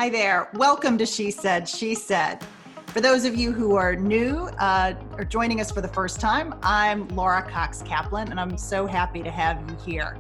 Hi there. Welcome to She Said, She Said. For those of you who are new or joining us for the first time, I'm Laura Cox Kaplan, and I'm so happy to have you here.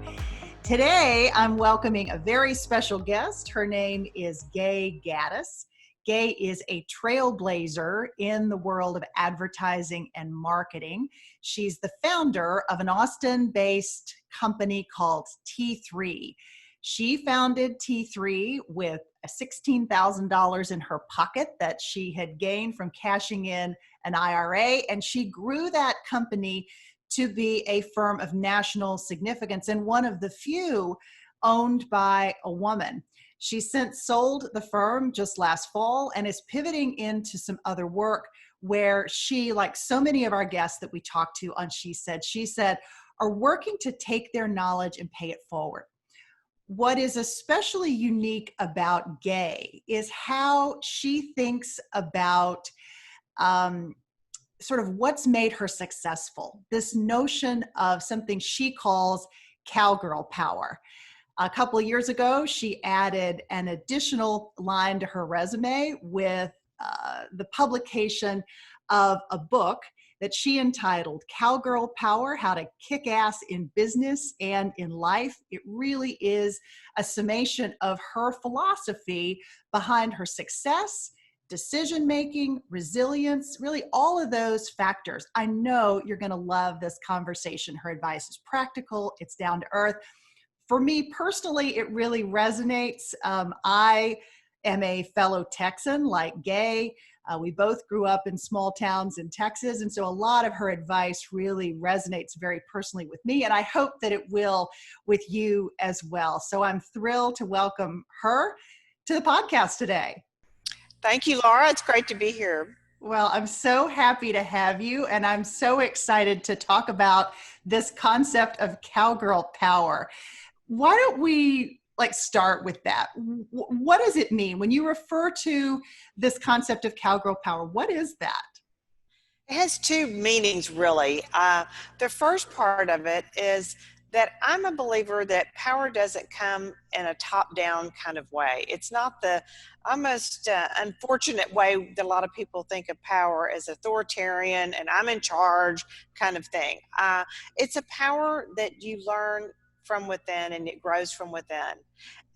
Today, I'm welcoming a very special guest. Her name is Gay Gaddis. Gay is a trailblazer in the world of advertising and marketing. She's the founder of an Austin-based company called T3. She founded T3 with $16,000 in her pocket that she had gained from cashing in an IRA, and she grew that company to be a firm of national significance and one of the few owned by a woman. She since sold the firm just last fall and is pivoting into some other work where she, like so many of our guests that we talked to on She Said, are working to take their knowledge and pay it forward. What is especially unique about Gay is how she thinks about sort of what's made her successful. This notion of something she calls Cowgirl Power. A couple of years ago, she added an additional line to her resume with the publication of a book that she entitled Cowgirl Power, How to Kick Ass in Business and in Life. It really is a summation of her philosophy behind her success, decision-making, resilience, really all of those factors. I know you're gonna love this conversation. Her advice is practical, it's down to earth. For me personally, it really resonates. I am a fellow Texan like Gay. We both grew up in small towns in Texas, and so a lot of her advice really resonates very personally with me, and I hope that it will with you as well. So I'm thrilled to welcome her to the podcast today. Thank you, Laura. It's great to be here. Well, I'm so happy to have you, and I'm so excited to talk about this concept of Cowgirl Power. Why don't we start with that? What does it mean when you refer to this concept of Cowgirl Power? What is that? It has two meanings, really. The first part of it is that I'm a believer that power doesn't come in a top-down kind of way. It's not the almost unfortunate way that a lot of people think of power as authoritarian and I'm in charge kind of thing. It's a power that you learn from within and it grows from within.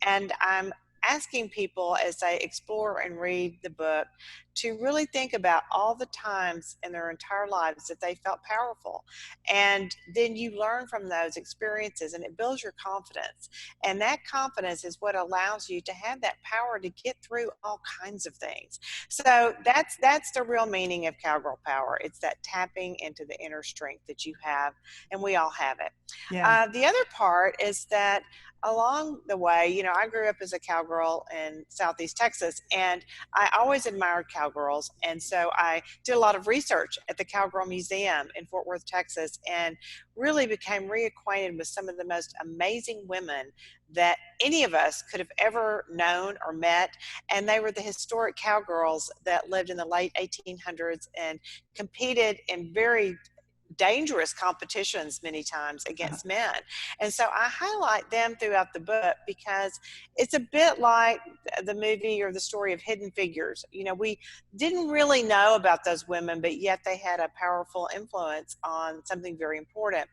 And I'm asking people as they explore and read the book to really think about all the times in their entire lives that they felt powerful. And then you learn from those experiences and it builds your confidence. And that confidence is what allows you to have that power to get through all kinds of things. So that's the real meaning of Cowgirl Power. It's that tapping into the inner strength that you have, and we all have it. Yeah. The other part is that along the way, I grew up as a cowgirl in Southeast Texas, and I always admired cowgirls. And so I did a lot of research at the Cowgirl Museum in Fort Worth, Texas, and really became reacquainted with some of the most amazing women that any of us could have ever known or met. And they were the historic cowgirls that lived in the late 1800s and competed in very dangerous competitions many times against men. And so I highlight them throughout the book because it's a bit like the movie or the story of Hidden Figures. We didn't really know about those women, but yet they had a powerful influence on something very important.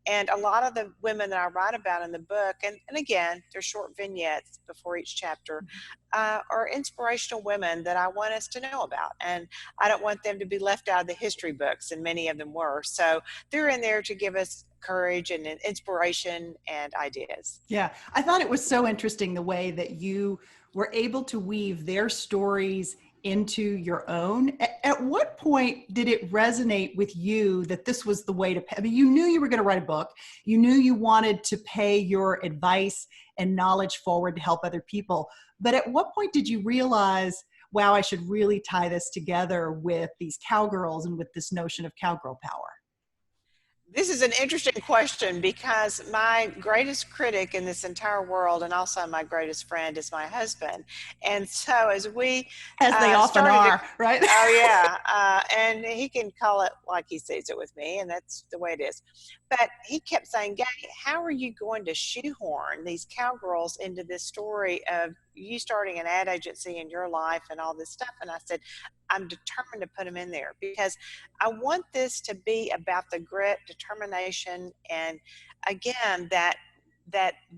And a lot of the women that I write about in the book, and again, they're short vignettes before each chapter, are inspirational women that I want us to know about. And I don't want them to be left out of the history books, and many of them were. So they're in there to give us courage and inspiration and ideas. Yeah, I thought it was so interesting the way that you were able to weave their stories into your own. At what point did it resonate with you that this was the way to pay? I mean, you knew you were going to write a book. You knew you wanted to pay your advice and knowledge forward to help other people. But at what point did you realize, wow, I should really tie this together with these cowgirls and with this notion of cowgirl power? This is an interesting question because my greatest critic in this entire world, and also my greatest friend, is my husband. And so as we As they often started to, are, right? oh yeah, and he can call it like he sees it with me, and that's the way it is. But he kept saying, Gay, how are you going to shoehorn these cowgirls into this story of you starting an ad agency in your life and all this stuff? And I said, I'm determined to put them in there because I want this to be about the grit, determination, and again, that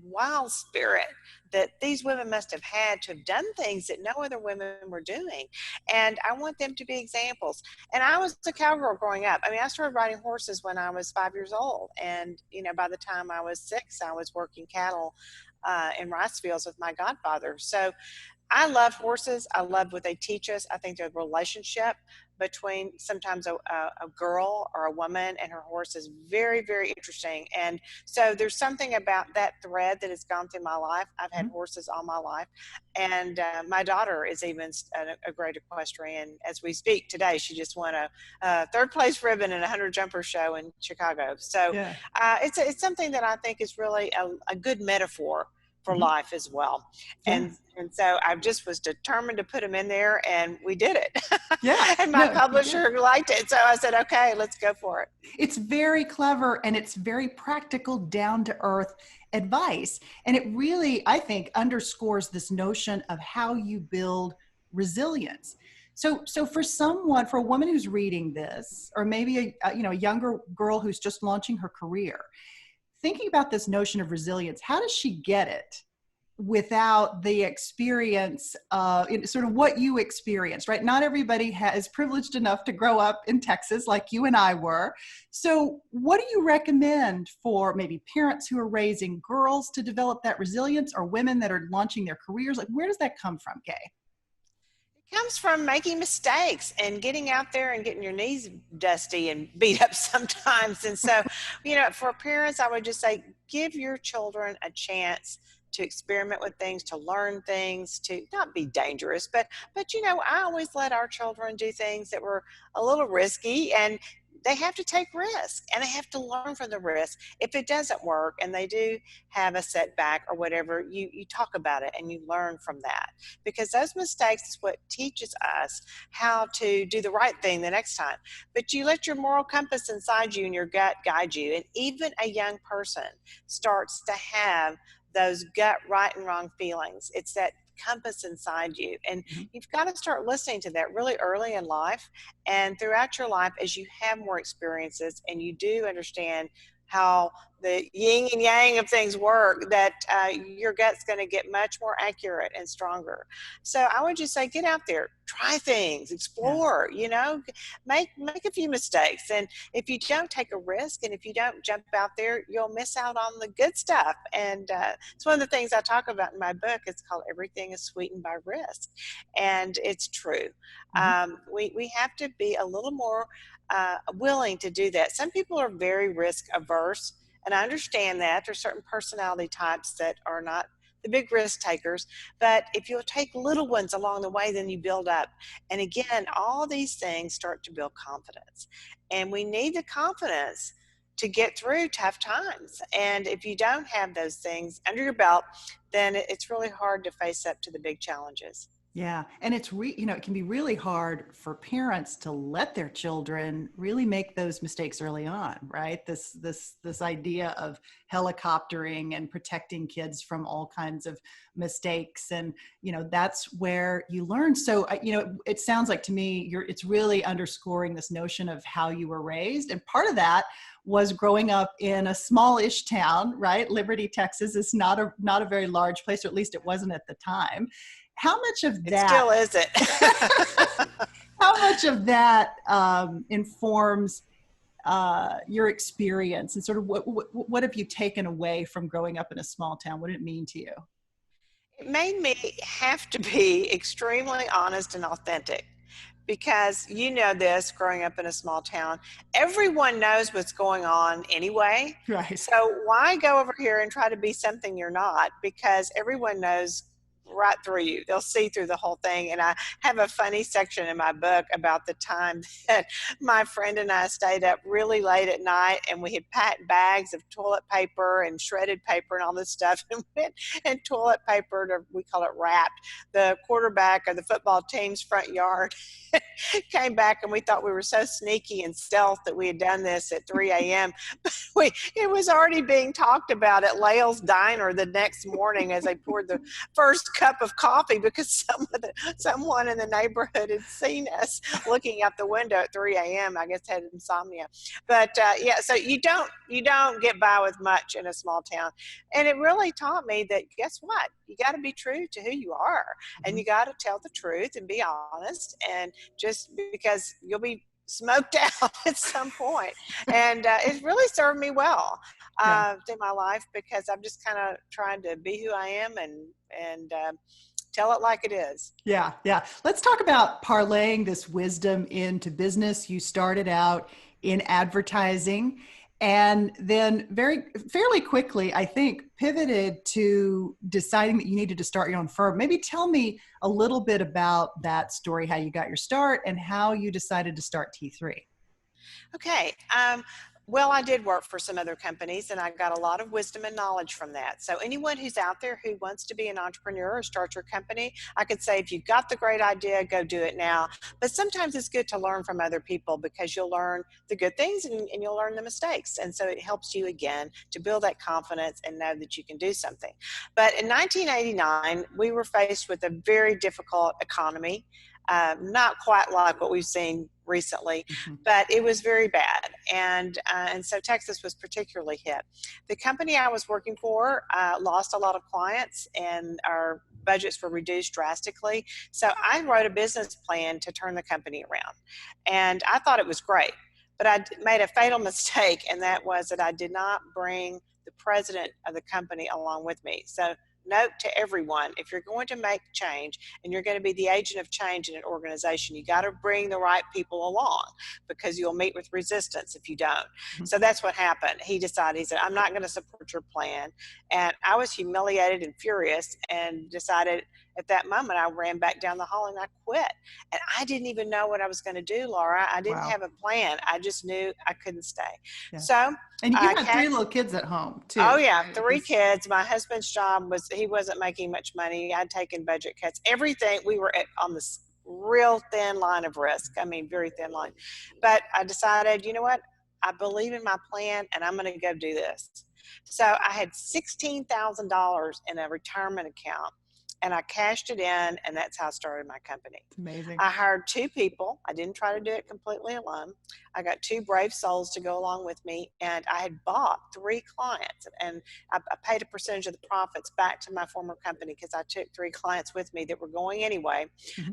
wild spirit that these women must have had to have done things that no other women were doing. And I want them to be examples. And I was a cowgirl growing up. I mean, I started riding horses when I was 5 years old. And, you know, by the time I was 6, I was working cattle in rice fields with my godfather. So I love horses. I love what they teach us. I think the relationship between sometimes a girl or a woman and her horse is very, very interesting. And so there's something about that thread that has gone through my life. I've had horses all my life. And my daughter is even a great equestrian. As we speak today, she just won a third place ribbon in a 100 jumper show in Chicago. So Yeah. It's something that I think is really a good metaphor for life as well. Yeah. And so I just was determined to put them in there, and we did it. Yeah. And my publisher liked it. So I said, okay, let's go for it. It's very clever and it's very practical, down to earth advice. And it really, I think, underscores this notion of how you build resilience. So for someone, for a woman who's reading this, or maybe a younger girl who's just launching her career, thinking about this notion of resilience, how does she get it without the experience sort of what you experienced, right? Not everybody is privileged enough to grow up in Texas like you and I were. So what do you recommend for maybe parents who are raising girls to develop that resilience, or women that are launching their careers? Like, where does that come from, Gay? Comes from making mistakes and getting out there and getting your knees dusty and beat up sometimes. And so, for parents, I would just say, give your children a chance to experiment with things, to learn things, to not be dangerous, but I always let our children do things that were a little risky, and they have to take risk and they have to learn from the risk. If it doesn't work and they do have a setback or whatever, you talk about it and you learn from that, because those mistakes is what teaches us how to do the right thing the next time. But you let your moral compass inside you and your gut guide you. And even a young person starts to have those gut right and wrong feelings. It's that compass inside you, and you've got to start listening to that really early in life and throughout your life as you have more experiences and you do understand how the yin and yang of things work, that your gut's going to get much more accurate and stronger. So I would just say, get out there, try things, explore, make a few mistakes. And if you don't take a risk and if you don't jump out there, you'll miss out on the good stuff. And it's one of the things I talk about in my book. It's called Everything is Sweetened by Risk. And it's true. We have to be a little more willing to do that. Some people are very risk averse, and I understand that. There's certain personality types that are not the big risk takers, but if you'll take little ones along the way, then you build up. And again, all these things start to build confidence, and we need the confidence to get through tough times. And if you don't have those things under your belt, then it's really hard to face up to the big challenges. Yeah. And it's, it can be really hard for parents to let their children really make those mistakes early on, right? This idea of helicoptering and protecting kids from all kinds of mistakes. And, that's where you learn. So, it sounds like to me, it's really underscoring this notion of how you were raised. And part of that was growing up in a smallish town, right? Liberty, Texas is not a very large place, or at least it wasn't at the time. How much of that? It still isn't. How much of that informs your experience, and sort of what have you taken away from growing up in a small town? What did it mean to you? It made me have to be extremely honest and authentic, because this, growing up in a small town, everyone knows what's going on anyway. Right. So why go over here and try to be something you're not? Because everyone knows right through you. They'll see through the whole thing. And I have a funny section in my book about the time that my friend and I stayed up really late at night, and we had packed bags of toilet paper and shredded paper and all this stuff, and went and toilet papered, or we call it wrapped, the quarterback of the football team's front yard. Came back, and we thought we were so sneaky and stealth that we had done this at 3 a.m. It was already being talked about at Lael's Diner the next morning as they poured the first cup of coffee, because someone in the neighborhood had seen us looking out the window at 3 a.m. I guess had insomnia. But yeah, so you don't get by with much in a small town. And it really taught me that, guess what? You got to be true to who you are, and you got to tell the truth and be honest, and just because you'll be smoked out at some point. And it really served me well in my life, because I'm just kind of trying to be who I am and tell it like it is. Yeah. Let's talk about parlaying this wisdom into business. You started out in advertising, and then fairly quickly, I think, pivoted to deciding that you needed to start your own firm. Maybe tell me a little bit about that story, how you got your start and how you decided to start T3. Okay. Well, I did work for some other companies, and I got a lot of wisdom and knowledge from that. So anyone who's out there who wants to be an entrepreneur or start your company, I could say, if you've got the great idea, go do it now. But sometimes it's good to learn from other people, because you'll learn the good things and you'll learn the mistakes. And so it helps you, again, to build that confidence and know that you can do something. But in 1989, we were faced with a very difficult economy. Not quite like what we've seen recently, but it was very bad. And so Texas was particularly hit. The company I was working for lost a lot of clients, and our budgets were reduced drastically. So I wrote a business plan to turn the company around. And I thought it was great, but I made a fatal mistake, and that was that I did not bring the president of the company along with me. So note to everyone, if you're going to make change and you're going to be the agent of change in an organization, you got to bring the right people along, because you'll meet with resistance if you don't. So that's what happened. He said, I'm not going to support your plan. And I was humiliated and furious, and decided at that moment, I ran back down the hall and I quit. And I didn't even know what I was going to do, Laura. I didn't have a plan. I just knew I couldn't stay. Yeah. So, and you had 3 little kids at home too. Oh yeah, right? 3 kids. My husband's job he wasn't making much money. I'd taken budget cuts. Everything, we were on this real thin line of risk. I mean, very thin line. But I decided, you know what? I believe in my plan, and I'm going to go do this. So I had $16,000 in a retirement account, and I cashed it in, and that's how I started my company. It's amazing. I hired 2 people. I didn't try to do it completely alone. I got 2 brave souls to go along with me, and I had bought 3 clients, and I paid a percentage of the profits back to my former company, because I took 3 clients with me that were going anyway.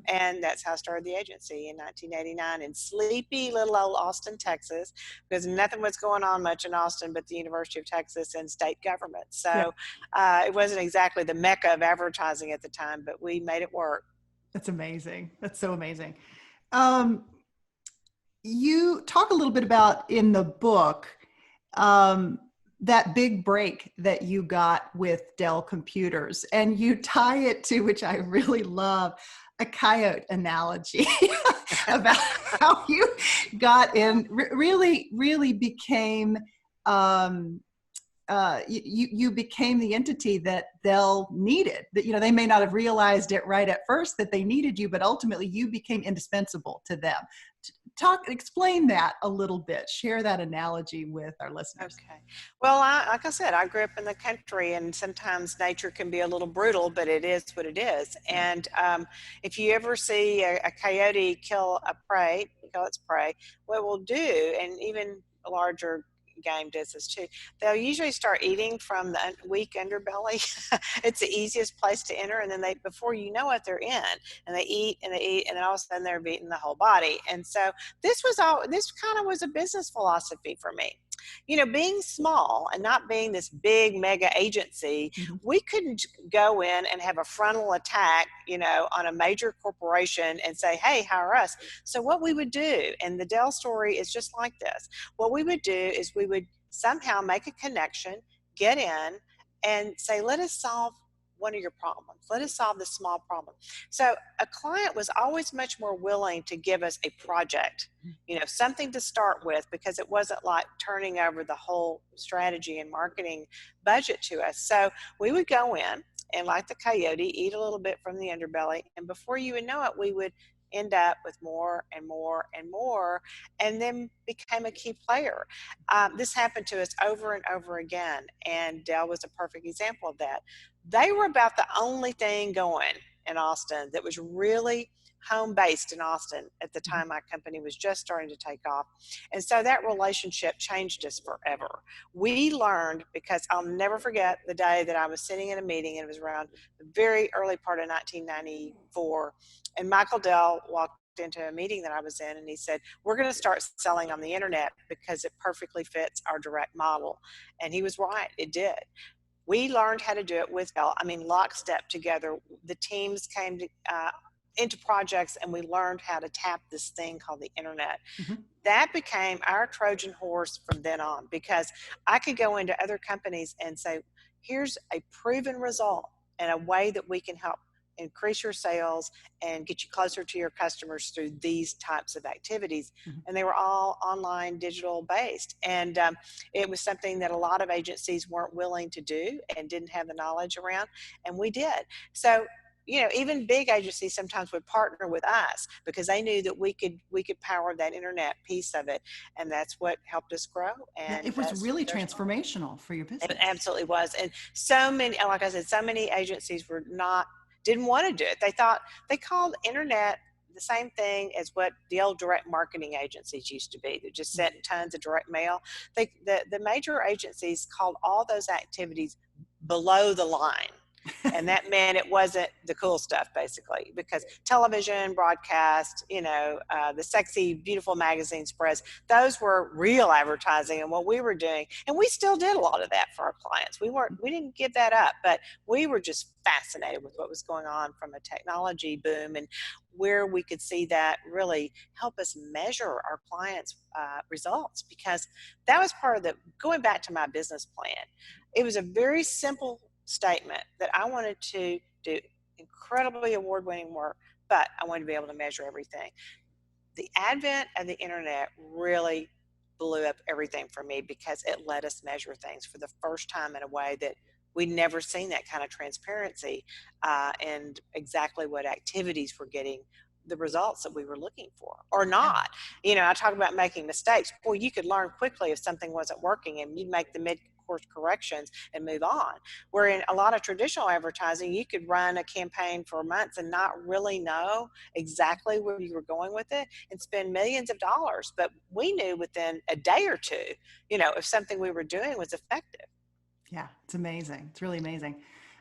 And that's how I started the agency in 1989 in sleepy little old Austin, Texas, because nothing was going on much in Austin but the University of Texas and state government. So it wasn't exactly the mecca of advertising at the time, but we made it work. That's amazing. That's so amazing. You talk a little bit about in the book that big break that you got with Dell Computers, and you tie it to, which I really love, a coyote analogy about how you got in, really became you became the entity that Dell needed. That, they may not have realized it right at first that they needed you, but ultimately you became indispensable to them. Explain that a little bit. Share that analogy with our listeners. Okay. Well, like I said, I grew up in the country, and sometimes nature can be a little brutal, but it is what it is. And if you ever see a coyote kill its prey, what it will do, and even a larger game does this too, they'll usually start eating from the weak underbelly. It's the easiest place to enter, and then before you know it, they're in, and they eat and they eat, and then all of a sudden they're beating the whole body. And so this kind of was a business philosophy for me. Being small and not being this big mega agency, we couldn't go in and have a frontal attack, on a major corporation and say, hey, hire us. So what we would do, and the Dell story is just like this, what we would do is we would somehow make a connection, get in, and say, let us solve one of your problems. Let us solve this small problem. So a client was always much more willing to give us a project, something to start with, because it wasn't like turning over the whole strategy and marketing budget to us. So we would go in and, like the coyote, eat a little bit from the underbelly. And before you would know it, we would end up with more and more and more, and then became a key player. This happened to us over and over again, and Dell was a perfect example of that. They were about the only thing going in Austin that was really home based in Austin at the time. My company was just starting to take off. And so that relationship changed us forever. We learned, because I'll never forget the day that I was sitting in a meeting, and it was around the very early part of 1994. And Michael Dell walked into a meeting that I was in, and he said, we're going to start selling on the internet because it perfectly fits our direct model. And he was right. It did. We learned how to do it with Dell. Lockstep together. The teams came into projects, and we learned how to tap this thing called the internet. That became our Trojan horse from then on, because I could go into other companies and say, here's a proven result and a way that we can help increase your sales and get you closer to your customers through these types of activities. And they were all online, digital based. And it was something that a lot of agencies weren't willing to do and didn't have the knowledge around, and we did. So even big agencies sometimes would partner with us because they knew that we could power that internet piece of it, and that's what helped us grow. And it was really transformational for your business. It absolutely was. And so many, like I said, so many agencies didn't want to do it. They called internet the same thing as what the old direct marketing agencies used to be. They just sent tons of direct mail. The major agencies called all those activities below the line. And that meant it wasn't the cool stuff, basically, because television, broadcast, the sexy, beautiful magazine spreads, those were real advertising and what we were doing. And we still did a lot of that for our clients. We didn't give that up, but we were just fascinated with what was going on from a technology boom, and where we could see that really help us measure our clients' results, because that was part of going back to my business plan. It was a very simple statement that I wanted to do incredibly award-winning work, but I wanted to be able to measure everything. The advent of the internet really blew up everything for me, because it let us measure things for the first time in a way that we'd never seen, that kind of transparency and exactly what activities were getting the results that we were looking for or not. I talk about making mistakes. Well, you could learn quickly if something wasn't working, and you'd make the mid-course corrections and move on. Where in a lot of traditional advertising, you could run a campaign for months and not really know exactly where you were going with it and spend millions of dollars. But we knew within a day or two, if something we were doing was effective. Yeah, it's amazing. It's really amazing.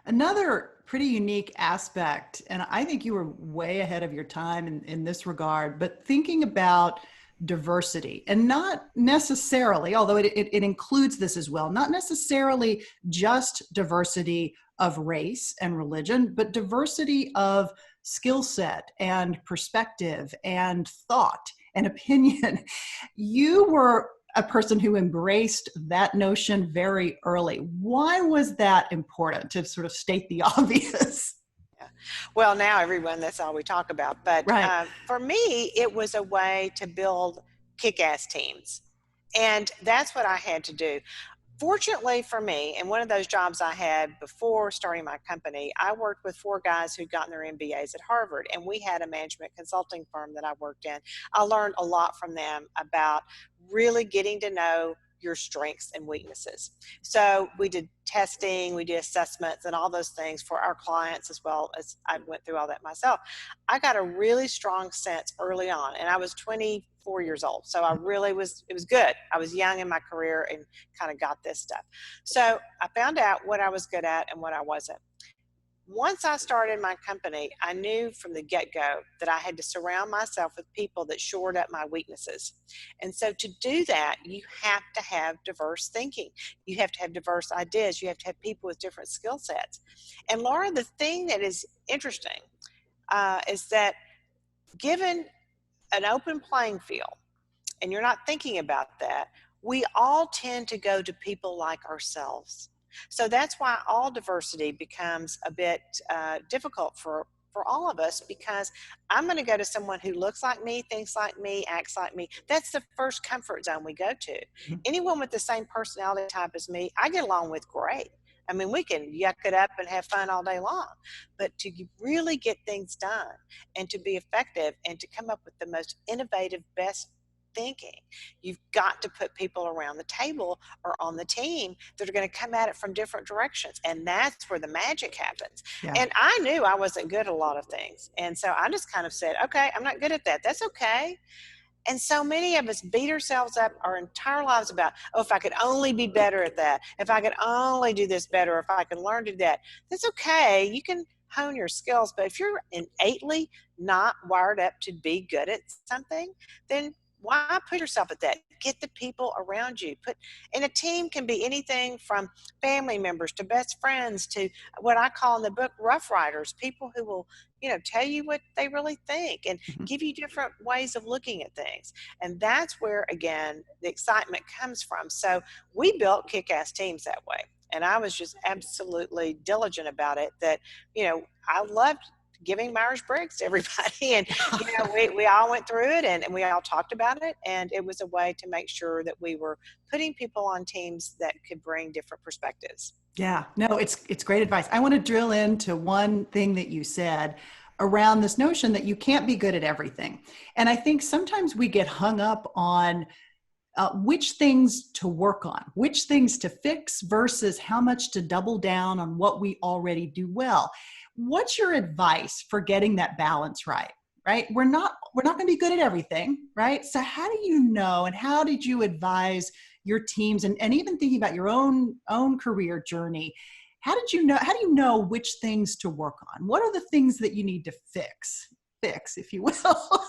Another pretty unique aspect, and I think you were way ahead of your time in this regard, but thinking about diversity, and not necessarily, although it includes this as well, not necessarily just diversity of race and religion, but diversity of skill set and perspective and thought and opinion. You were a person who embraced that notion very early. Why was that important, to sort of state the obvious? Yeah. Well, now everyone, that's all we talk about. But right. For me, it was a way to build kick-ass teams. And that's what I had to do. Fortunately for me, and one of those jobs I had before starting my company, I worked with 4 guys who'd gotten their MBAs at Harvard, and we had a management consulting firm that I worked in. I learned a lot from them about really getting to know your strengths and weaknesses. So we did testing, we did assessments and all those things for our clients, as well as I went through all that myself. I got a really strong sense early on, and I was 24 years old. So it was good. I was young in my career and kind of got this stuff. So I found out what I was good at and what I wasn't. Once I started my company, I knew from the get-go that I had to surround myself with people that shored up my weaknesses. And so to do that, you have to have diverse thinking. You have to have diverse ideas. You have to have people with different skill sets. And Laura, the thing that is interesting is that given an open playing field, and you're not thinking about that, we all tend to go to people like ourselves. So that's why all diversity becomes a bit difficult for all of us, because I'm going to go to someone who looks like me, thinks like me, acts like me. That's the first comfort zone we go to. Mhm. Anyone with the same personality type as me, I get along with great. I mean, we can yuck it up and have fun all day long, but to really get things done and to be effective and to come up with the most innovative, best thinking, you've got to put people around the table or on the team that are going to come at it from different directions. And that's where the magic happens. Yeah. And I knew I wasn't good at a lot of things. And so I just kind of said, okay, I'm not good at that. That's okay. And so many of us beat ourselves up our entire lives about, oh, if I could only be better at that, if I could only do this better, if I could learn to do that. That's okay. You can hone your skills. But if you're innately not wired up to be good at something, then why put yourself at that? Get the people around you. And a team can be anything from family members to best friends to what I call in the book rough riders, people who will, tell you what they really think and Mhm. give you different ways of looking at things. And that's where, again, the excitement comes from. So we built kick-ass teams that way. And I was just absolutely diligent about it, that, I loved giving Myers-Briggs to everybody. And, we all went through it, and we all talked about it. And it was a way to make sure that we were putting people on teams that could bring different perspectives. Yeah, no, it's great advice. I want to drill into one thing that you said around this notion that you can't be good at everything. And I think sometimes we get hung up on which things to work on, which things to fix versus how much to double down on what we already do well. What's your advice for getting that balance right? Right? We're not going to be good at everything, right? So how do you know, and how did you advise your teams, and even thinking about your own career journey? How do you know which things to work on? What are the things that you need to fix, if you will?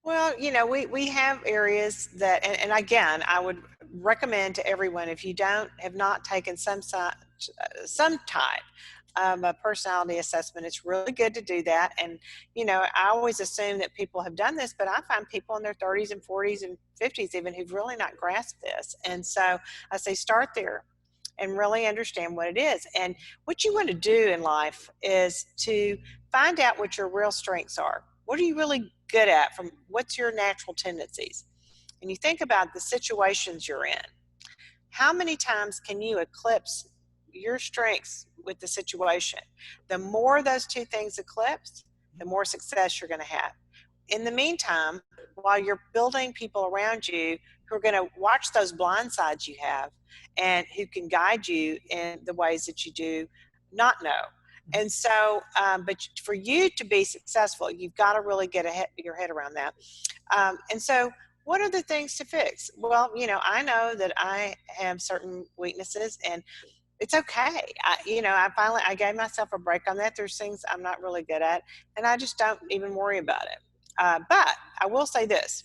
Well, we have areas that, and again, I would recommend to everyone, if you have not taken some type of a personality assessment, it's really good to do that. And, I always assume that people have done this, but I find people in their 30s and 40s and 50s even who've really not grasped this. And so I say start there and really understand what it is. And what you want to do in life is to find out what your real strengths are. What are you really good at? From what's your natural tendencies? And you think about the situations you're in. How many times can you eclipse your strengths with the situation? The more those two things eclipse, the more success you're going to have. In the meantime, while you're building people around you who are going to watch those blind sides you have and who can guide you in the ways that you do not know. And so, but for you to be successful, you've got to really get your head around that. And so, what are the things to fix? Well, I know that I have certain weaknesses, and it's okay. I gave myself a break on that. There's things I'm not really good at, and I just don't even worry about it. But I will say this: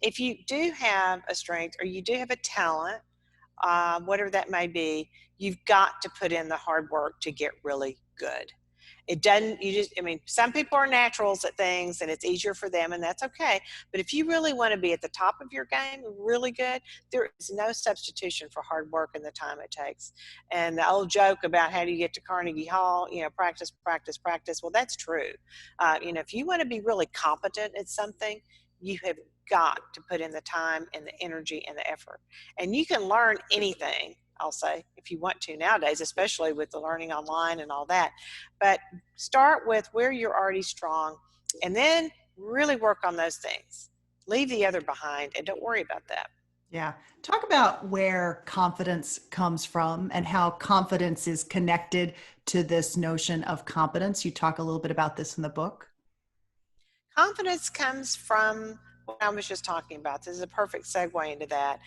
if you do have a strength or you do have a talent, whatever that may be, you've got to put in the hard work to get really good. It doesn't, some people are naturals at things and it's easier for them, and that's okay. But if you really want to be at the top of your game, really good, there is no substitution for hard work and the time it takes. And the old joke about how do you get to Carnegie Hall, practice, practice, practice. Well, that's true. If you want to be really competent at something, you have got to put in the time and the energy and the effort. And you can learn anything, I'll say, if you want to nowadays, especially with the learning online and all that. But start with where you're already strong and then really work on those things. Leave the other behind and don't worry about that. Yeah. Talk about where confidence comes from and how confidence is connected to this notion of competence. You talk a little bit about this in the book. Confidence comes from what I was just talking about. This is a perfect segue into that.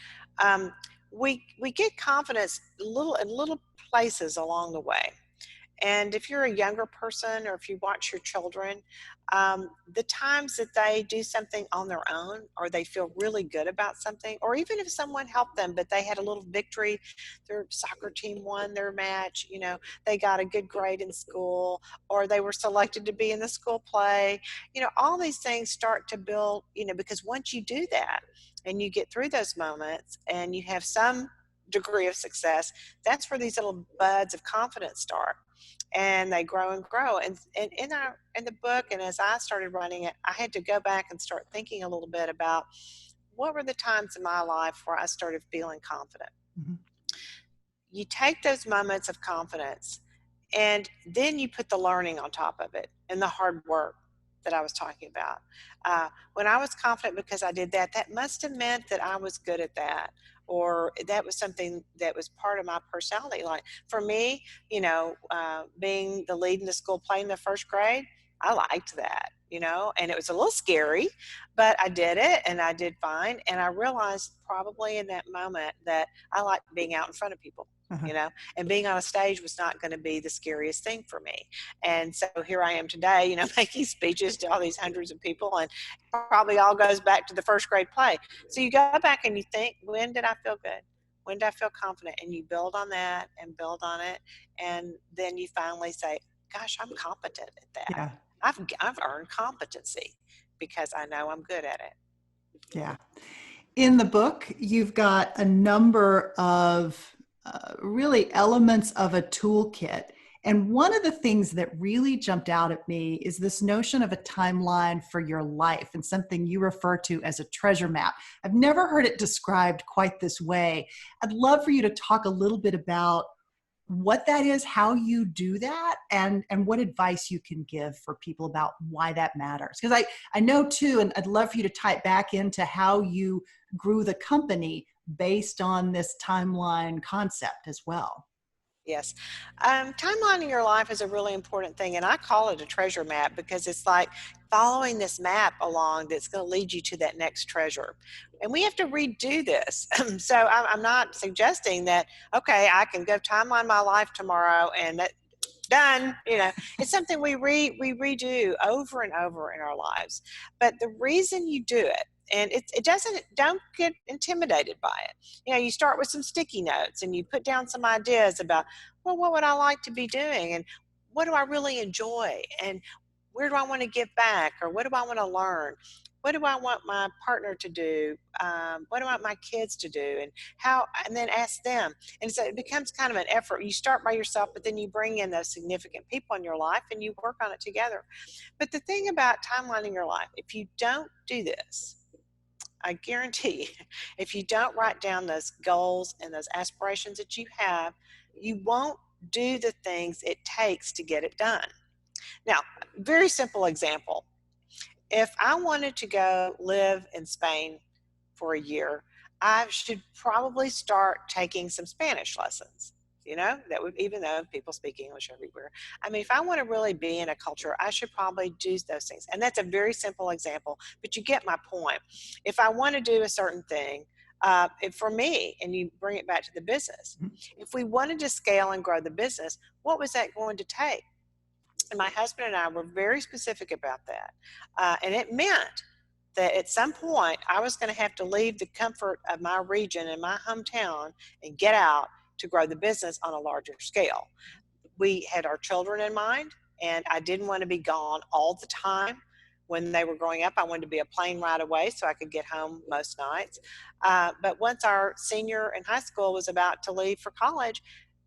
We get confidence in little places along the way. And if you're a younger person or if you watch your children, the times that they do something on their own or they feel really good about something, or even if someone helped them but they had a little victory, their soccer team won their match, they got a good grade in school, or they were selected to be in the school play, all these things start to build, because once you do that and you get through those moments and you have some degree of success, that's where these little buds of confidence start, and they grow and grow. And in the book, and as I started writing it, I had to go back and start thinking a little bit about what were the times in my life where I started feeling confident. Mm-hmm. You take those moments of confidence and then you put the learning on top of it and the hard work that I was talking about. When I was confident because I did that, that must have meant that I was good at that, or that was something that was part of my personality. Like for me, being the lead in the school play in the first grade, I liked that, and it was a little scary, but I did it and I did fine. And I realized probably in that moment that I liked being out in front of people. Uh-huh. And being on a stage was not going to be the scariest thing for me. And so here I am today, making speeches to all these hundreds of people, and probably all goes back to the first grade play. So you go back and you think, when did I feel good? When did I feel confident? And you build on that and build on it. And then you finally say, gosh, I'm competent at that. Yeah. I've earned competency because I know I'm good at it. Yeah. In the book, you've got a number of really elements of a toolkit. And one of the things that really jumped out at me is this notion of a timeline for your life, and something you refer to as a treasure map. I've never heard it described quite this way. I'd love for you to talk a little bit about what that is, how you do that, and what advice you can give for people about why that matters. Because I know too, and I'd love for you to tie it back into how you grew the company based on this timeline concept as well. Yes. Timelining your life is a really important thing. And I call it a treasure map because it's like following this map along that's going to lead you to that next treasure. And we have to redo this. So I'm not suggesting that, okay, I can go timeline my life tomorrow and that done. It's something we redo over and over in our lives. But the reason you do it, and don't get intimidated by it. You start with some sticky notes and you put down some ideas about, well, what would I like to be doing? And what do I really enjoy? And where do I want to give back? Or what do I want to learn? What do I want my partner to do? What do I want my kids to do? And then ask them. And so it becomes kind of an effort. You start by yourself, but then you bring in those significant people in your life and you work on it together. But the thing about timelining your life, if you don't do this, I guarantee you, if you don't write down those goals and those aspirations that you have, you won't do the things it takes to get it done. Now, very simple example. If I wanted to go live in Spain for a year, I should probably start taking some Spanish lessons. That would, even though people speak English everywhere. I mean, if I want to really be in a culture, I should probably do those things. And that's a very simple example, but you get my point. If I want to do a certain thing, for me, and you bring it back to the business, if we wanted to scale and grow the business, what was that going to take? And my husband and I were very specific about that. And it meant that at some point I was going to have to leave the comfort of my region and my hometown and get out to grow the business on a larger scale. We had our children in mind, and I didn't want to be gone all the time. When they were growing up, I wanted to be a plane ride away so I could get home most nights. But once our senior in high school was about to leave for college,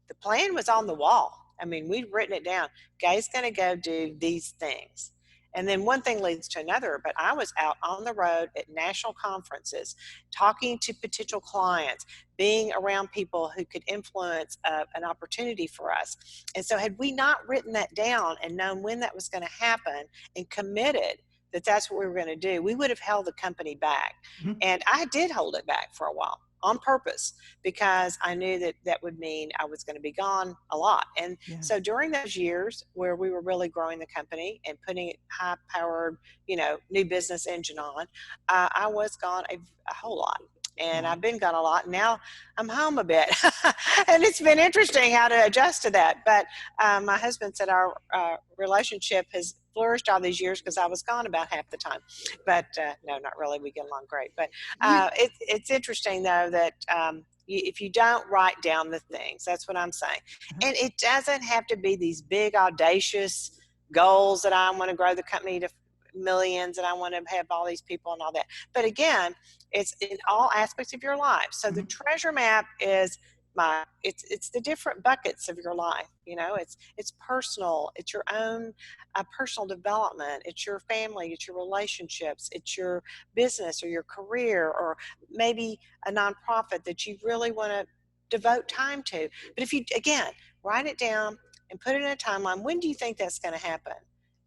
the plan was on the wall. I mean, we'd written it down. Gay's going to go do these things. And then one thing leads to another, but I was out on the road at national conferences, talking to potential clients, being around people who could influence an opportunity for us. And so had we not written that down and known when that was going to happen and committed that that's what we were going to do, we would have held the company back. Mm-hmm. And I did hold it back for a while on purpose because I knew that that would mean I was going to be gone a lot. And so during those years where we were really growing the company and putting high-powered, new business engine on, I was gone a whole lot. And I've been gone a lot. Now I'm home a bit. And it's been interesting how to adjust to that. But my husband said our relationship has flourished all these years because I was gone about half the time. But no, not really. We get along great. But it's interesting, though, that if you don't write down the things, that's what I'm saying. And it doesn't have to be these big, audacious goals that I want to grow the company to millions and I want to have all these people and all that. But again, it's in all aspects of your life. So the treasure map is it's the different buckets of your life. It's personal, it's your own personal development, it's your family, it's your relationships, it's your business or your career, or maybe a nonprofit that you really want to devote time to. But if you, again, write it down and put it in a timeline, when do you think that's going to happen?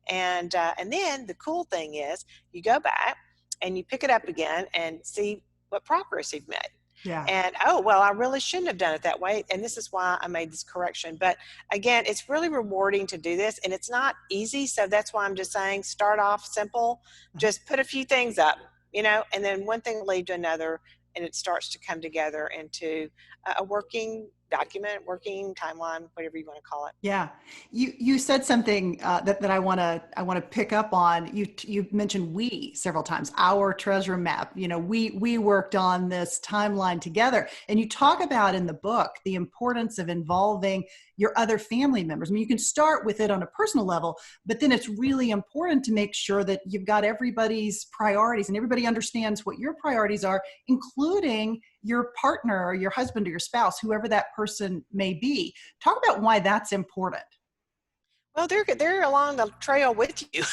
And then the cool thing is you go back and you pick it up again and see what progress you've made. Yeah. And, oh, well, I really shouldn't have done it that way. And this is why I made this correction. But again, it's really rewarding to do this, and it's not easy. So that's why I'm just saying, start off simple, just put a few things up, and then one thing will lead to another, and it starts to come together into a working document, working timeline, whatever you want to call it. Yeah, you said something that I want to pick up on. You mentioned we several times, our treasure map. We worked on this timeline together, and you talk about in the book the importance of involving your other family members. I mean, you can start with it on a personal level, but then it's really important to make sure that you've got everybody's priorities and everybody understands what your priorities are, including your partner or your husband or your spouse, whoever that person may be. Talk about why that's important. Well, they're along the trail with you.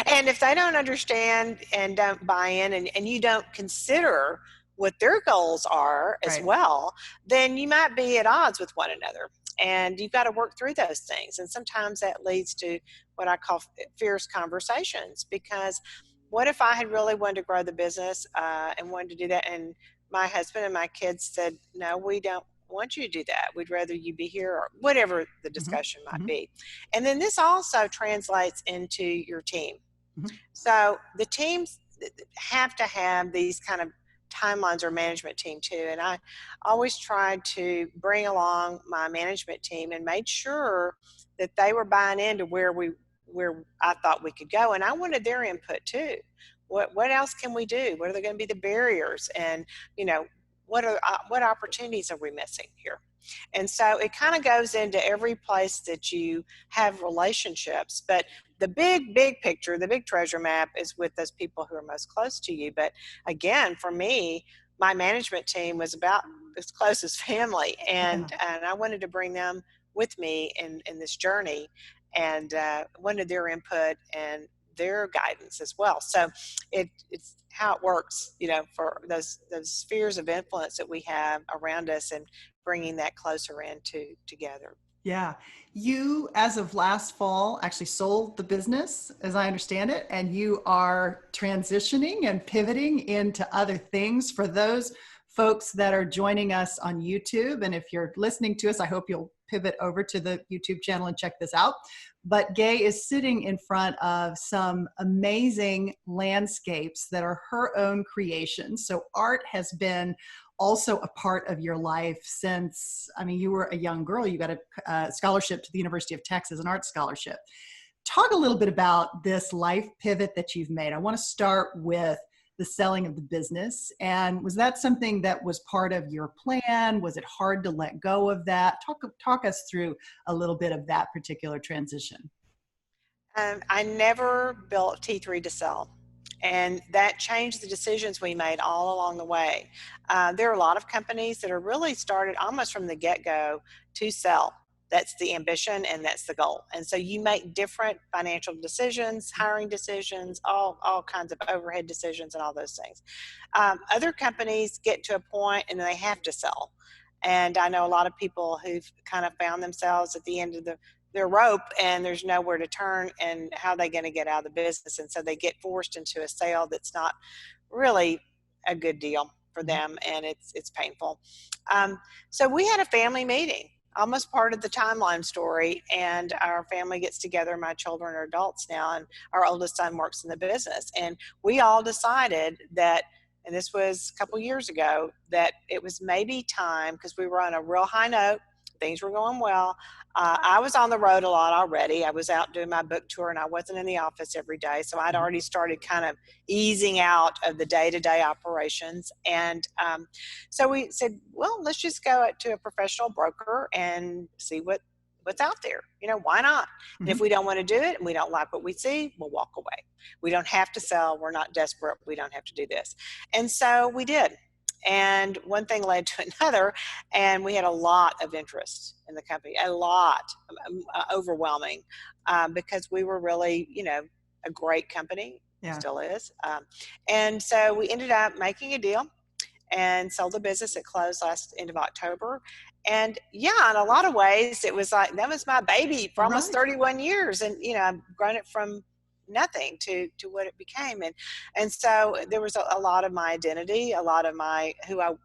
And if they don't understand and don't buy in, and you don't consider what their goals are as Right. well, then you might be at odds with one another. And you've got to work through those things. And sometimes that leads to what I call fierce conversations, because what if I had really wanted to grow the business and wanted to do that, and my husband and my kids said, no, we don't want you to do that. We'd rather you be here, or whatever the discussion might be. And then this also translates into your team. So the teams have to have these kind of timelines, or management team too. And I always tried to bring along my management team and made sure that they were buying into where I thought we could go. And I wanted their input too. What else can we do? What are going to be the barriers? And, what opportunities are we missing here? And so it kind of goes into every place that you have relationships. But the big picture, the big treasure map is with those people who are most close to you. But again, for me, my management team was about as close as family. And I wanted to bring them with me in this journey, and wanted their input and their guidance as well. So it's how it works, for those spheres of influence that we have around us, and bringing that closer together. Yeah. You, as of last fall, actually sold the business, as I understand it, and you are transitioning and pivoting into other things. For those folks that are joining us on YouTube, and if you're listening to us, I hope you'll pivot over to the YouTube channel and check this out. But Gay is sitting in front of some amazing landscapes that are her own creations. So art has been also a part of your life since, you were a young girl. You got a scholarship to the University of Texas, an art scholarship. Talk a little bit about this life pivot that you've made. I want to start with the selling of the business. And was that something that was part of your plan? Was it hard to let go of that? Talk us through a little bit of that particular transition. I never built T3 to sell. And that changed the decisions we made all along the way. There are a lot of companies that are really started almost from the get-go to sell. That's the ambition and that's the goal. And so you make different financial decisions, hiring decisions, all kinds of overhead decisions and all those things. Other companies get to a point and they have to sell. And I know a lot of people who've kind of found themselves at the end of their rope, and there's nowhere to turn, and how are they going to get out of the business? And so they get forced into a sale that's not really a good deal for them, and it's painful. So we had a family meeting, almost part of the timeline story, and our family gets together. My children are adults now, and our oldest son works in the business, and we all decided that, and this was a couple years ago, that it was maybe time, because we were on a real high note. Things were going well. I was on the road a lot already. I was out doing my book tour, and I wasn't in the office every day. So I'd already started kind of easing out of the day-to-day operations. And so we said, well, let's just go to a professional broker and see what what's out there. Why not? And if Mhm. we don't want to do it and we don't like what we see, we'll walk away. We don't have to sell. We're not desperate. We don't have to do this. And so we did. And one thing led to another, and we had a lot of interest in the company, a lot, overwhelming, because we were really, a great company, Yeah. still is. And so we ended up making a deal and sold the business. It closed last end of October. And yeah, in a lot of ways, it was like, that was my baby for almost Right. 31 years. And, I've grown it from nothing to what it became. And so there was a lot of my identity, a lot of who I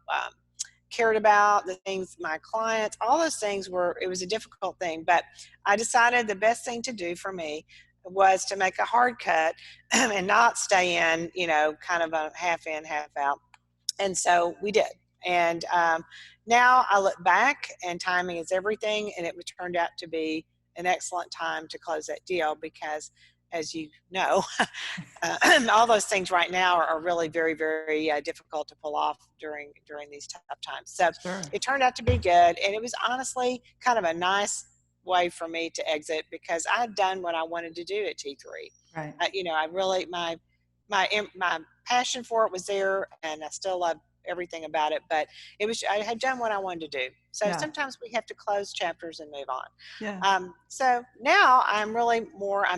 cared about, the things, my clients, all those things it was a difficult thing. But I decided the best thing to do for me was to make a hard cut and not stay in, kind of a half in, half out. And so we did. And now I look back, and timing is everything. And it turned out to be an excellent time to close that deal because, as you know, all those things right now are really very, very difficult to pull off during these tough times. So Sure. it turned out to be good. And it was honestly kind of a nice way for me to exit because I had done what I wanted to do at T3. Right. I really, my passion for it was there, and I still love everything about it, but I had done what I wanted to do. So Yeah. sometimes we have to close chapters and move on. Yeah. So now I'm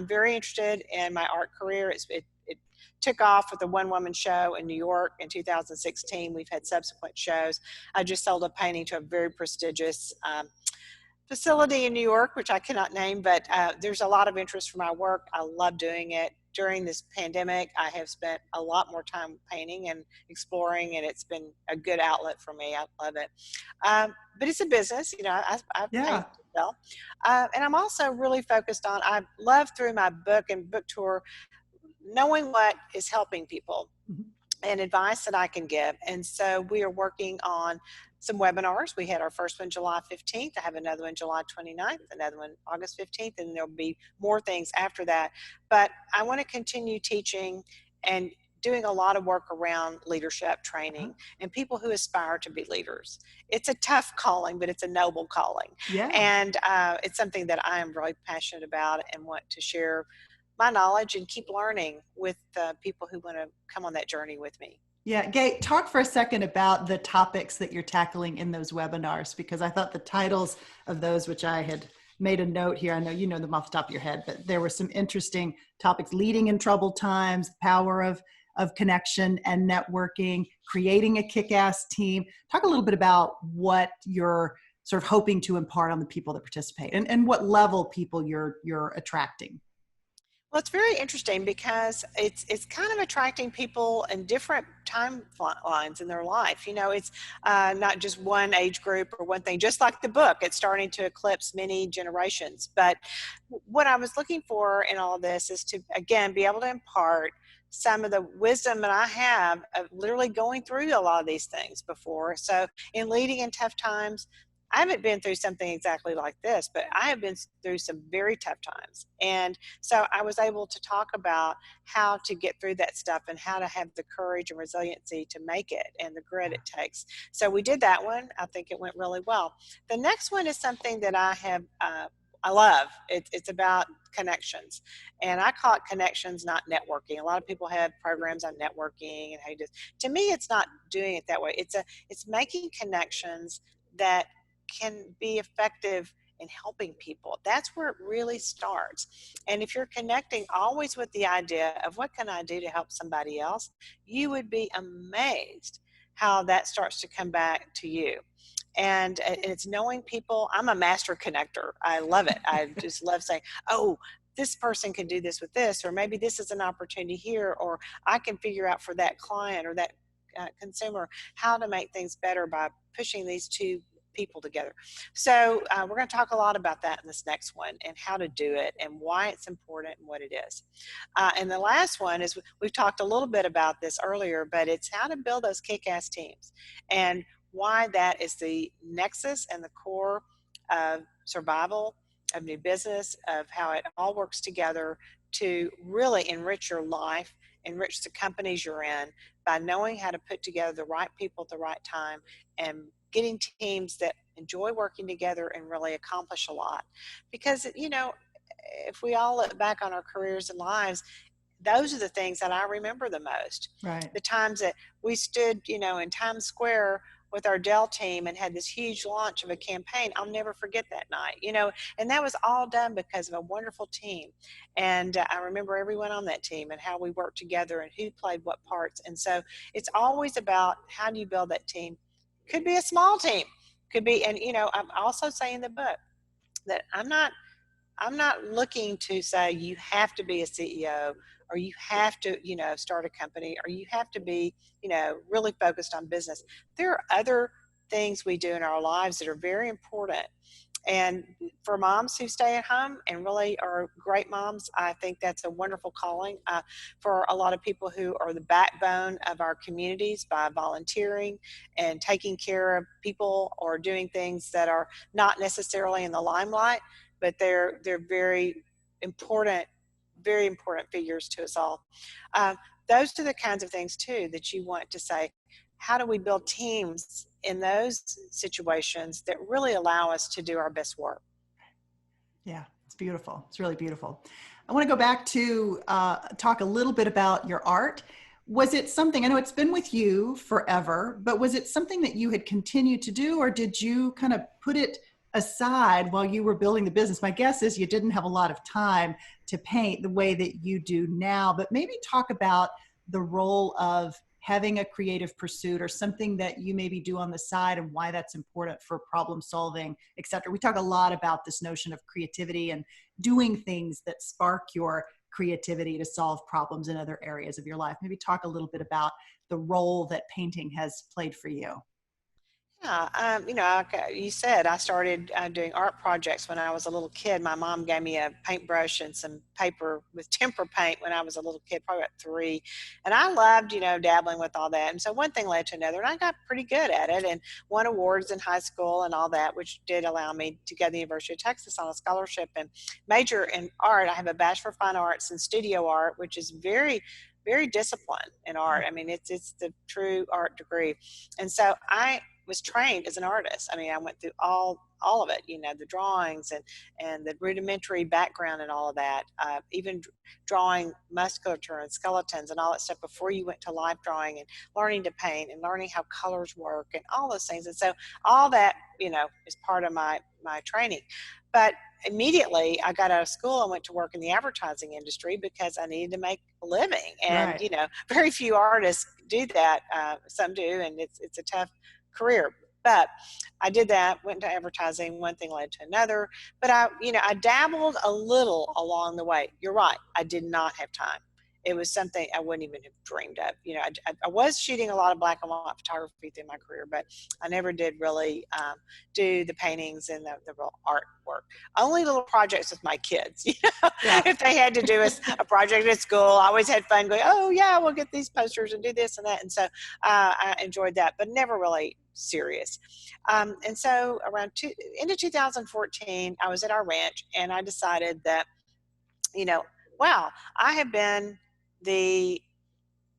very interested in my art career. It took off with a one-woman show in New York in 2016. We've had subsequent shows. I just sold a painting to a very prestigious facility in New York, which I cannot name, but there's a lot of interest for my work. I love doing it. During this pandemic, I have spent a lot more time painting and exploring, and it's been a good outlet for me. I love it. But it's a business, I paint Yeah. well. And I'm also really focused on, I love through my book and book tour, knowing what is helping people Mhm. and advice that I can give. And so we are working on some webinars. We had our first one July 15th. I have another one July 29th, another one August 15th, and there'll be more things after that. But I want to continue teaching and doing a lot of work around leadership Uh-huh. training and people who aspire to be leaders. It's a tough calling, but it's a noble calling. Yeah. And it's something that I am really passionate about and want to share my knowledge and keep learning with people who want to come on that journey with me. Yeah. Gay, talk for a second about the topics that you're tackling in those webinars, because I thought the titles of those, which I had made a note here, I know you know them off the top of your head, but there were some interesting topics: leading in troubled times, power of connection and networking, creating a kick-ass team. Talk a little bit about what you're sort of hoping to impart on the people that participate, and what level people you're attracting. Well, it's very interesting because it's kind of attracting people in different timelines in their life. It's not just one age group or one thing. Just like the book, it's starting to eclipse many generations. But what I was looking for in all of this is to, again, be able to impart some of the wisdom that I have of literally going through a lot of these things before. So in leading in tough times, I haven't been through something exactly like this, but I have been through some very tough times. And so I was able to talk about how to get through that stuff and how to have the courage and resiliency to make it and the grit it takes. So we did that one. I think it went really well. The next one is something that I love. It's about connections, and I call it connections, not networking. A lot of people have programs on networking and how you do. To me, it's not doing it that way. It's making connections that can be effective in helping people. That's where it really starts. And if you're connecting always with the idea of what can I do to help somebody else, you would be amazed how that starts to come back to you. And it's knowing people. I'm a master connector. I love it. I just love saying, oh, this person can do this with this, or maybe this is an opportunity here, or I can figure out for that client or that consumer how to make things better by pushing these two people together. So we're going to talk a lot about that in this next one, and how to do it and why it's important and what it is. And the last one is, we've talked a little bit about this earlier, but it's how to build those kick-ass teams and why that is the nexus and the core of survival, of new business, of how it all works together to really enrich your life, enrich the companies you're in, by knowing how to put together the right people at the right time and getting teams that enjoy working together, and really accomplish a lot. Because, if we all look back on our careers and lives, those are the things that I remember the most. Right. The times that we stood, in Times Square with our Dell team and had this huge launch of a campaign. I'll never forget that night, and that was all done because of a wonderful team. And I remember everyone on that team and how we worked together and who played what parts. And so it's always about how do you build that team. Could be a small team, could be, and I'm also saying in the book that I'm not looking to say you have to be a CEO, or you have to, start a company, or you have to be, really focused on business. There are other things we do in our lives that are very important. And for moms who stay at home and really are great moms, I think that's a wonderful calling. For a lot of people who are the backbone of our communities by volunteering and taking care of people or doing things that are not necessarily in the limelight, but they're important, very important figures to us all. Um, those are the kinds of things too that you want to say, how do we build teams in those situations that really allow us to do our best work? Yeah, it's beautiful. It's really beautiful. I want to go back to talk a little bit about your art. Was it something, I know it's been with you forever, but was it something that you had continued to do, or did you kind of put it aside while you were building the business? My guess is you didn't have a lot of time to paint the way that you do now, but maybe talk about the role of having a creative pursuit or something that you maybe do on the side and why that's important for problem solving, et cetera. We talk a lot about this notion of creativity and doing things that spark your creativity to solve problems in other areas of your life. Maybe talk a little bit about the role that painting has played for you. Yeah, like you said, I started doing art projects when I was a little kid. My mom gave me a paintbrush and some paper with tempera paint when I was a little kid, probably about 3. And I loved, dabbling with all that. And so one thing led to another, and I got pretty good at it and won awards in high school and all that, which did allow me to go to the University of Texas on a scholarship and major in art. I have a Bachelor of Fine Arts in studio art, which is very, very disciplined in art. I mean, it's the true art degree. And so I was trained as an artist. I mean, I went through all of it, the drawings and the rudimentary background and all of that, even drawing musculature and skeletons and all that stuff before you went to life drawing and learning to paint and learning how colors work and all those things. And so all that, is part of my training. But immediately I got out of school and went to work in the advertising industry because I needed to make a living. And, Right. very few artists do that. Some do, and it's a tough career. But I did that, went into advertising, one thing led to another. But I dabbled a little along the way. You're right, I did not have time. It was something I wouldn't even have dreamed of. I was shooting a lot of black and white photography through my career, but I never did really do the paintings and the real artwork. Only little projects with my kids. Yeah. If they had to do a project at school, I always had fun going, oh yeah, we'll get these posters and do this and that. And so I enjoyed that, but never really serious. And so into 2014, I was at our ranch and I decided that, wow, I have been the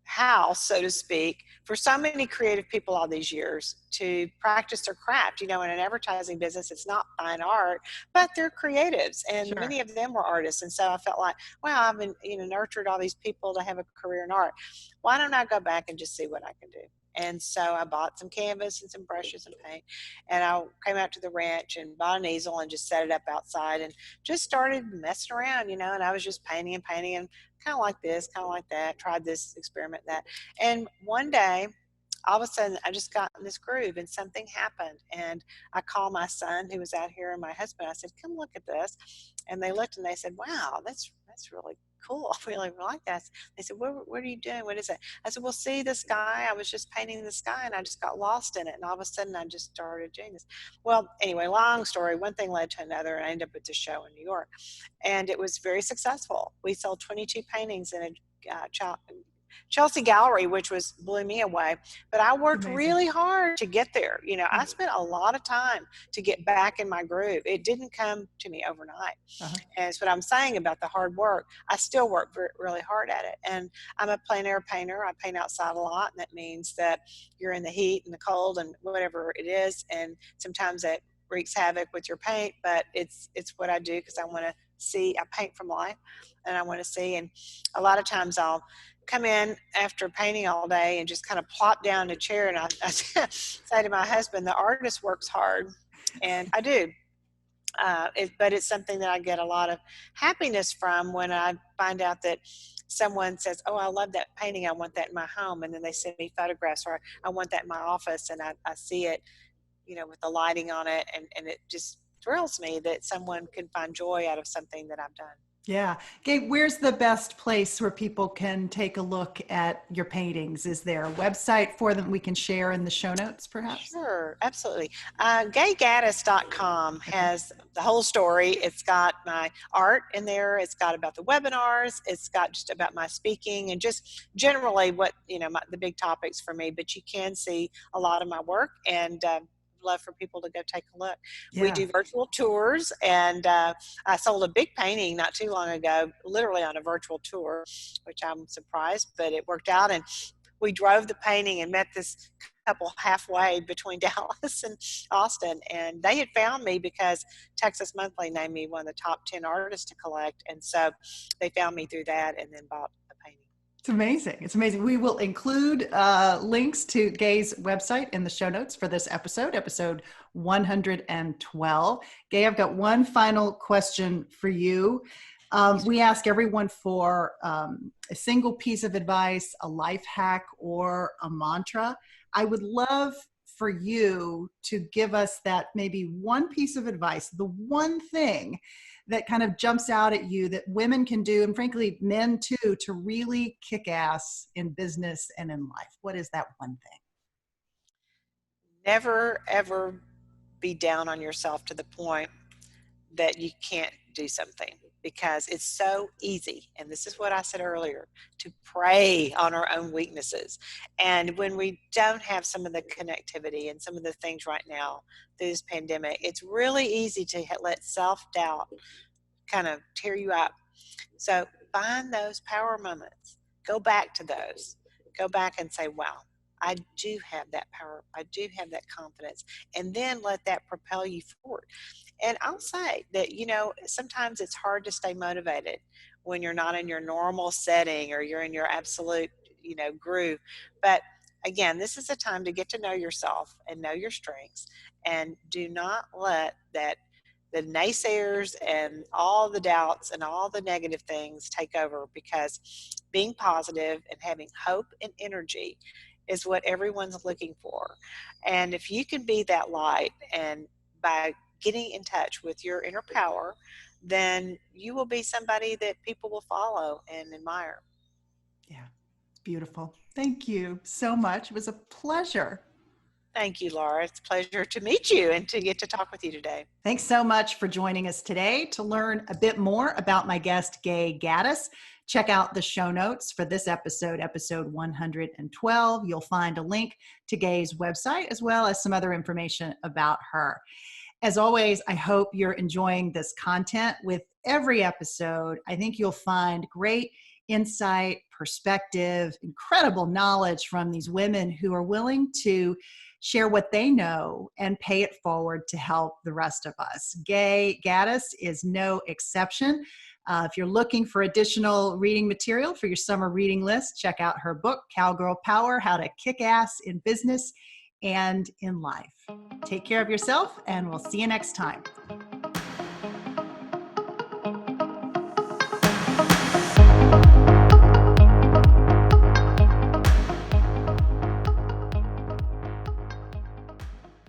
house, so to speak, for so many creative people all these years to practice their craft. In an advertising business, it's not fine art, but they're creatives, and Sure. many of them were artists. And so I felt like, wow, I've been, nurtured all these people to have a career in art. Why don't I go back and just see what I can do? And so I bought some canvas and some brushes and paint, and I came out to the ranch and bought an easel and just set it up outside and just started messing around, and I was just painting and painting and kind of like this, kind of like that, tried this, experiment that. And one day, all of a sudden, I just got in this groove and something happened. And I called my son who was out here and my husband. I said, come look at this. And they looked and they said, wow, that's really cool. I really like that. They said, what are you doing? What is it? I said, well, see the sky. I was just painting the sky and I just got lost in it. And all of a sudden I just started doing this. Well, anyway, long story. One thing led to another. And I ended up at this show in New York. And it was very successful. We sold 22 paintings in a Chelsea Gallery, which blew me away. But I worked Amazing. really hard to get there. I spent a lot of time to get back in my groove. It didn't come to me overnight. Uh-huh. And it's what I'm saying about the hard work. I still work really hard at it. And I'm a plein air painter. I paint outside a lot. And that means that you're in the heat and the cold and whatever it is. And sometimes that wreaks havoc with your paint, but it's what I do because I want to see. I paint from life and I want to see. And a lot of times I'll come in after painting all day and just kind of plop down in a chair, and I say to my husband, the artist works hard, and I do. But it's something that I get a lot of happiness from when I find out that someone says, oh, I love that painting, I want that in my home, and then they send me photographs, or I want that in my office, and I see it, with the lighting on it, and it just thrills me that someone can find joy out of something that I've done. Yeah. Gabe, where's the best place where people can take a look at your paintings? Is there a website for them we can share in the show notes, perhaps? Sure, absolutely. GayGaddis.com has the whole story. It's got my art in there. It's got about the webinars. It's got just about my speaking and just generally what, the big topics for me. But you can see a lot of my work, and love for people to go take a look. Yeah. We do virtual tours, and I sold a big painting not too long ago, literally on a virtual tour, which I'm surprised, but it worked out. And we drove the painting and met this couple halfway between Dallas and Austin, and they had found me because Texas Monthly named me one of the top 10 artists to collect, and so they found me through that and then bought the painting. It's amazing. It's amazing. We will include links to Gay's website in the show notes for this episode 112. Gay, I've got one final question for you. We ask everyone for a single piece of advice, a life hack, or a mantra. I would love for you to give us that maybe one piece of advice, the one thing that kind of jumps out at you that women can do, and frankly, men too, to really kick ass in business and in life. What is that one thing? Never, ever be down on yourself to the point that you can't do something, because it's so easy. And this is what I said earlier, to prey on our own weaknesses. And when we don't have some of the connectivity and some of the things right now through this pandemic, it's really easy to let self-doubt kind of tear you up. So find those power moments. Go back to those. Go back and say, wow, I do have that power. I do have that confidence. And then let that propel you forward. And I'll say that, sometimes it's hard to stay motivated when you're not in your normal setting or you're in your absolute, groove. But again, this is a time to get to know yourself and know your strengths, and do not let the naysayers and all the doubts and all the negative things take over, because being positive and having hope and energy is what everyone's looking for. And if you can be that light, and by getting in touch with your inner power, then you will be somebody that people will follow and admire. Yeah, beautiful. Thank you so much. It was a pleasure. Thank you, Laura. It's a pleasure to meet you and to get to talk with you today. Thanks so much for joining us today. To learn a bit more about my guest, Gay Gaddis, check out the show notes for this episode 112. You'll find a link to Gay's website as well as some other information about her. As always, I hope you're enjoying this content. With every episode, I think you'll find great insight, perspective, incredible knowledge from these women who are willing to share what they know and pay it forward to help the rest of us. Gay Gaddis is no exception. If you're looking for additional reading material for your summer reading list, check out her book, Cowgirl Power, How to Kick Ass in Business and in Life. Take care of yourself, and we'll see you next time.